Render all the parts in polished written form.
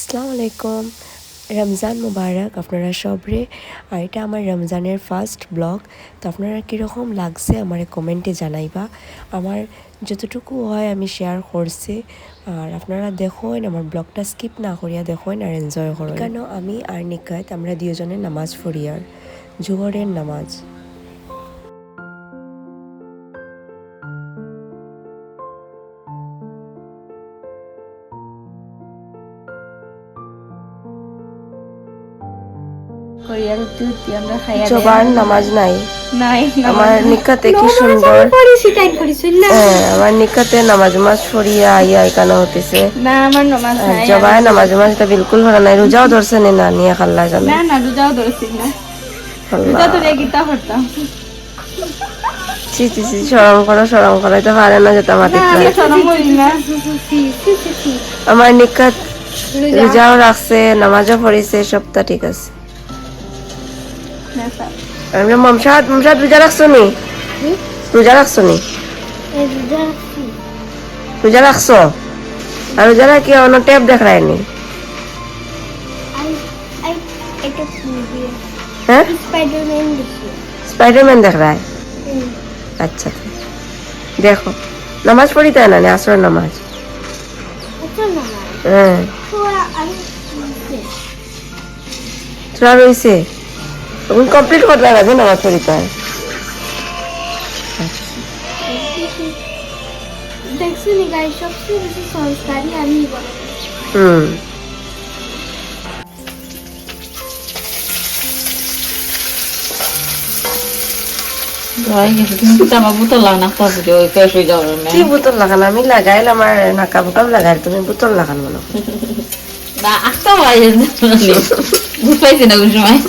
আসসালামু আলাইকুম। রমজান মুবারক আপনারা সবরে। আর এটা আমার রমজানের ফার্স্ট ব্লগ। তো আপনারা কীরকম লাগছে আমার কমেন্টে জানাইবা। আমার যতটুকু হয় আমি শেয়ার করছি। আর আপনারা দেখুন আমার ব্লগটা স্কিপ না করিয়া দেখুন আর এনজয় করুন। কেন আমি আর নিকাত আমরা দুজনে নামাজ পড়ি আর জোহরের নামাজ। জবার নামাজ নাই আমার নিকাতে কি সুন্দর আমার নিকাতে নামাজ মাস পড়িয়া আইয়া এখানে হতেছে না আমার নামাজ নাই জবায় নামাজ এটা বিলকুল ভরা নাই রোজাও ধরছে না নিয়ে খাল্লা জানো না না রোজাও ধরছি না রোজা তো গীতা পড়তাম চি শরম করো তো পারে না যেটা মাটি আমার নিকাত রোজাও রাখছে নামাজও পড়িছে সবটা ঠিক আছে মমসাদ রোজা রাখছো নি রোজা রাখছো নি রোজা রাখছো আর রোজা রাখি অন্য টেপ দেখায়নি হ্যাঁ স্পাইডারম্যান দেখ রায় আচ্ছা দেখো নামাজ পড়ি তাই না আসর নামাজ হ্যাঁ তোরা রয়েছে কমপ্লিট করতে লাগবে নামাজ পড়ি তাই দেখছি নি গাই সবচেয়ে বেশি সংস্কারী আমি বলে কি বোতল লাগানো আমি লাগাইলাম আর নাকা বোতাম লাগাই তুমি বোতল লাগান মনে না আস্তা হয় বুঝাইছি না সময়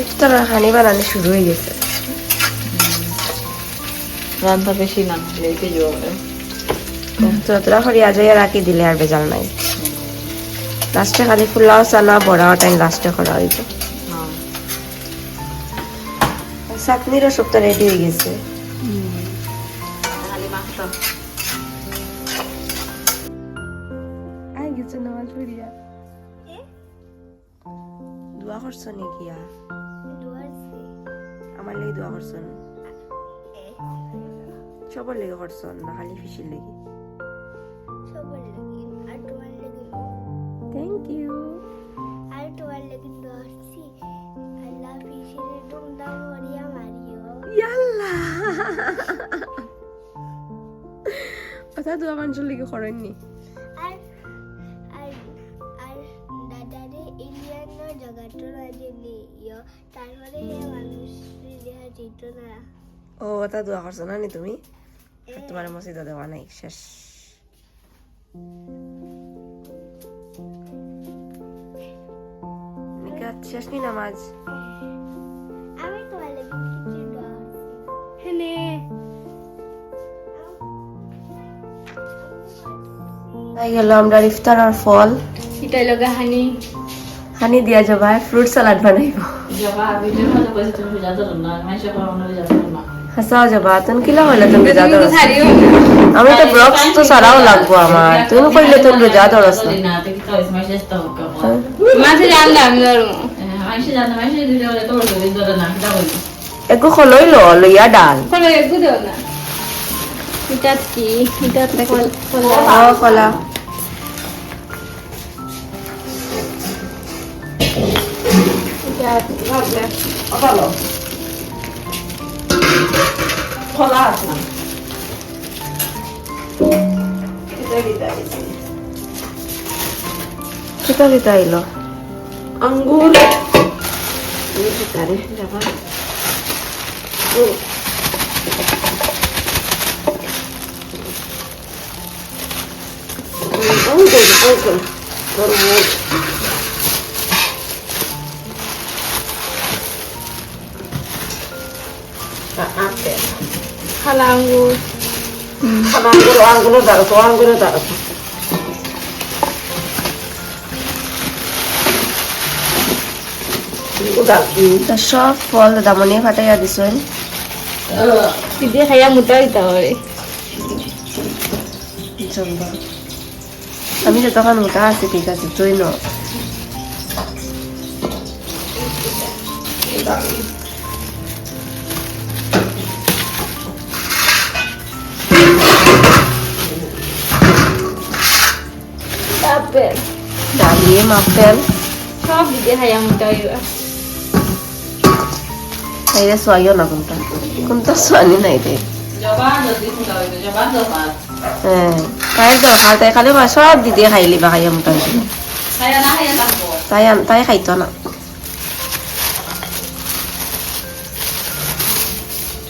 ইফতারের হানি বানানো শুরু হয়ে গেছে রান্না বেশি না লেটে যাবে তোরা হরিয়া যাইয়া রাখি দিলে আর বেজাল নাই লাস্টে খালি ফুলাও চানা বড়াও টাইম লাস্টে করা হইব চাটনিরও সবটা রেডি হয়ে গেছে দোয়া করছো নাকি আমার লেগে দোয়া করছো সবার লেগে করছো না খালি ফিসির লেগে থ্যাংক ইউ আর তোমার লেগে দোয়াছি আল্লাহ ফিশিরে দুমদাম করিয়া মারিও ইয়াল্লা কথা দোয়া মানুষের লেগে করেননি আর আর আর দাদারে ইন্ডিয়ান জায়গাটা রাজে নিও তারপরে মানুষ দেখা যেত না ও কথা দোয়া করছো না নি তুমি তোমার মসজিদে দেওয়া নাই শেষ নিকাত শেষ নি নামাজ আমি তোমার লেগে কিছু দোয়া হেনে তাই গেল আমরা ইফতার আর ফল এটা লগা হানি দিয়া যাবা ফ্রুট সালাড বানাইব হাসাও যাবা তুমি কিলা হইলে তুমি রোজা ধরছ আমি তো ব্লগস তো সারাও লাগবো আমার তুমি কইলে তুমি রোজা ধরছ না মাঝে জানলে আমি ধরবো একো খলইল লইয়া ডাল খোলা একটু দেও না এটা কি এটা খলা kita kita ilo anggur ini ditarik apa anggur terus apa খালাঙ্গুর anggur taruh সব ফল দামনি ফাটাইয়া দিছেন খাইয়া মোটা হইতে হবে চলবা আমি তো তখন মোটা আছি ঠিক আছে তুই ন আপেল ডালিয়ে মাপেল সব দিতে হয় এমনটা হইবা এই সোয়াইও না কোনটা সোয়ানি নাই রে হ্যাঁ তাইর দরকার তাই খালি সব দিদি খাইলি বা খাইয়া মোটা হয়েছিল তাই খাইতো না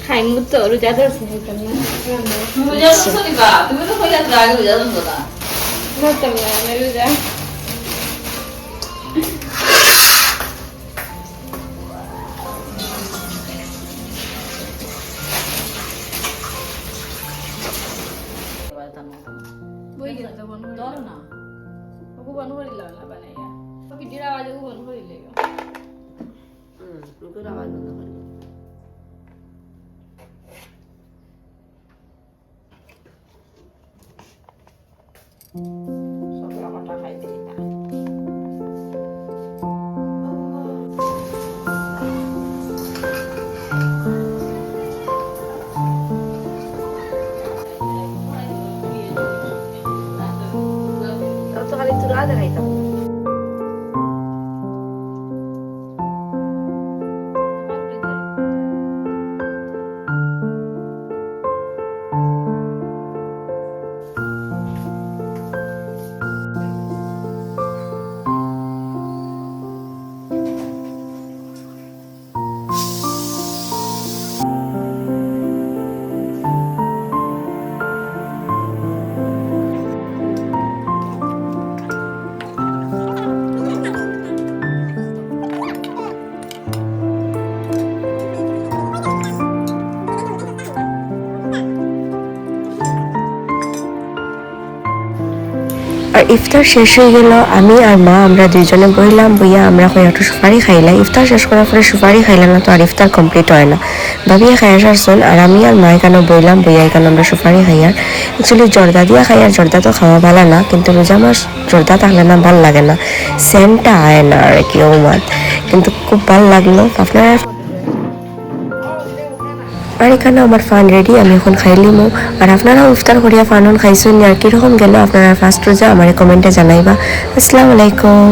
খাইমু তো রোজা ধরছে খাইতাম না ধরতাম না আমি রোজা বই গেছে বন্ধ করে না ওকে বন্ধ করে দিলাম না বানাইয়া ভিডিওর আওয়াজ ওকে বন্ধ করে দিলে আওয়াজ বন্ধ করে সবলা কটা খাই দিই না তো খালি তুরা দেখাইতাম আর ইফতার শেষ হয়ে গেল আমি আর মা আমরা দুইজনে বইলাম বইয়া আমরা একটু সুপারি খাইলাম ইফতার শেষ করার পরে সুপারি খাইলাম না তো আর ইফতার কমপ্লিট হয় না ভাবিয়া খাইয়া সারছন আর আমি আর মা এখানে বইলাম বইয়া এখানে আমরা সুপারি খাইয়ার অ্যাকচুয়ালি জর্দা দিয়া খাইয়ার জর্দা তো খাওয়া ভালো না কিন্তু রোজা মাস জর্দা থাকলে না ভাল লাগে না সেন্টটা আয় না আর কি ওমাত কিন্তু খুব ভাল লাগলো আপনারা আর এখানে আমার ফান রেডি আমি এখন খাইলিমো আর আপনারাও ইফতার করিয়া ফানন খাইছেন আর কিরকম গেল আপনারা ফার্স্ট রোজা আমার কমেন্টে জানাইবা আসসালামু আলাইকুম।